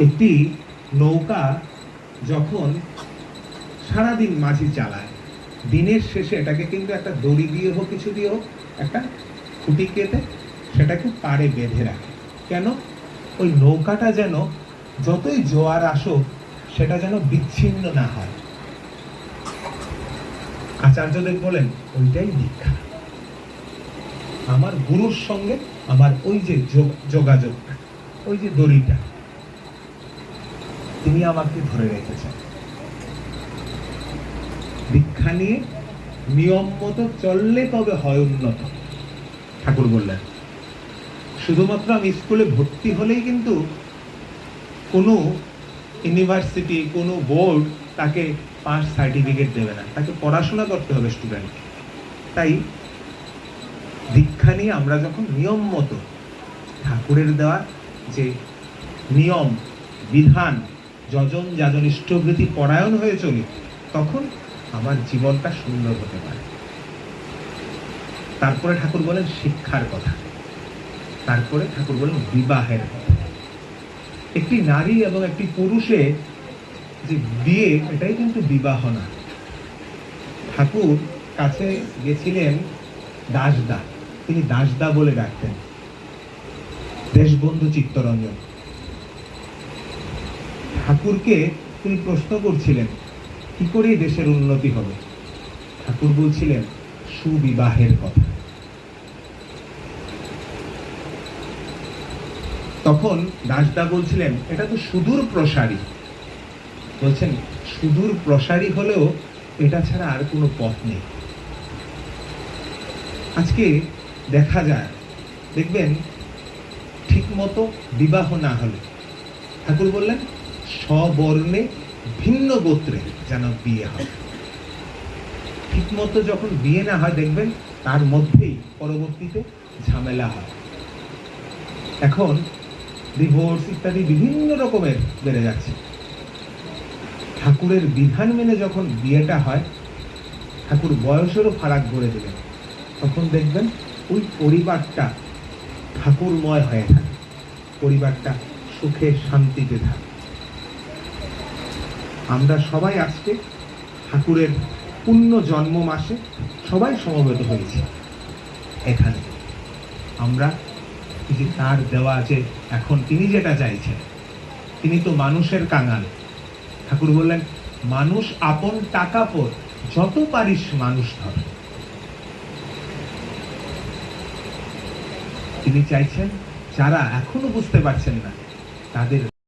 একটি নৌকা যখন সারাদিন মাঝি চালায়, দিনের শেষে এটাকে কিন্তু একটা দড়ি দিয়ে হোক কিছু দিয়ে হোক একটা খুঁটি কেটে সেটাকে পাড়ে বেঁধে রাখে। কেন? ওই নৌকাটা যেন যতই জোয়ার আসুক সেটা যেন বিচ্ছিন্ন না হয়। আচার্যদেব বলেন ওইটাই দীক্ষা। আমার গুরুর সঙ্গে আমার ওই যে যোগাযোগটা, ওই যে দড়িটা তিনি আমাকে ধরে রেখেছেন। দীক্ষা নিয়ে নিয়ম মতো চললে তবে হয় উন্নত। ঠাকুর বললেন শুধুমাত্র আমি স্কুলে ভর্তি হলেই কিন্তু কোনো ইউনিভার্সিটি, কোনো বোর্ড তাকে পাস সার্টিফিকেট দেবে না, তাকে পড়াশোনা করতে হবে স্টুডেন্ট। তাই দীক্ষা নিয়ে আমরা যখন নিয়ম মতো ঠাকুরের দেওয়া যে নিয়ম বিধান যজন যাজন ইষ্টভৃতি পরায়ণ হয়ে চলি, তখন আমার জীবনটা সুন্দর হতে পারে। তারপরে ঠাকুর বলেন শিক্ষার কথা, তারপরে ঠাকুর বলেন বিবাহের কথা। একটি নারী এবং একটি পুরুষে যে বিয়ে, এটাই কিন্তু বিবাহ না। ঠাকুর কাছে গেছিলেন দাসদা, তিনি দাসদা বলে ডাকতেন, দেশবন্ধু চিত্তরঞ্জন। ঠাকুরকে তিনি প্রশ্ন করছিলেন কি করে দেশের উন্নতি হবে। ঠাকুর বলছিলেন সুবিবাহের কথা। তখন দাসদা বলছিলেন এটা তো সুদূর প্রসারী। বলছেন সুদূর প্রসারী হলেও এটা ছাড়া আর কোনো পথ নেই। আজকে দেখা যায়, দেখবেন ঠিক মতো বিবাহ না হলে, ঠাকুর বললেন স্ববর্ণে ভিন্ন গোত্রে যেন বিয়ে হয়। ঠিক মতো যখন বিয়ে না হয় দেখবেন তার মধ্যেই পরবর্তীতে ঝামেলা হয়। এখন ডিভোর্স ইত্যাদি বিভিন্ন রকমের বেড়ে যাচ্ছে। ঠাকুরের বিধান মেনে যখন বিয়েটা হয়, ঠাকুর বয়সেরও ফারাক করে দিলেন, তখন দেখবেন ওই পরিবারটা ঠাকুরময় হয়ে থাকে, পরিবারটা সুখে শান্তিতে থাকে। আমরা সবাই আজকে ঠাকুরের পুণ্য জন্ম মাসে সবাই সমবেত হয়েছি এখানে। আমরা যে তার দেওয়া আছে, এখন তিনি যেটা চাইছেন, তিনি তো মানুষের কাঙাল। ঠাকুর বললেন মানুষ আপন টাকা পর যত পারিস মানুষ ধর। তিনি চাইছেন যারা এখনো বুঝতে পারছেন না তাদের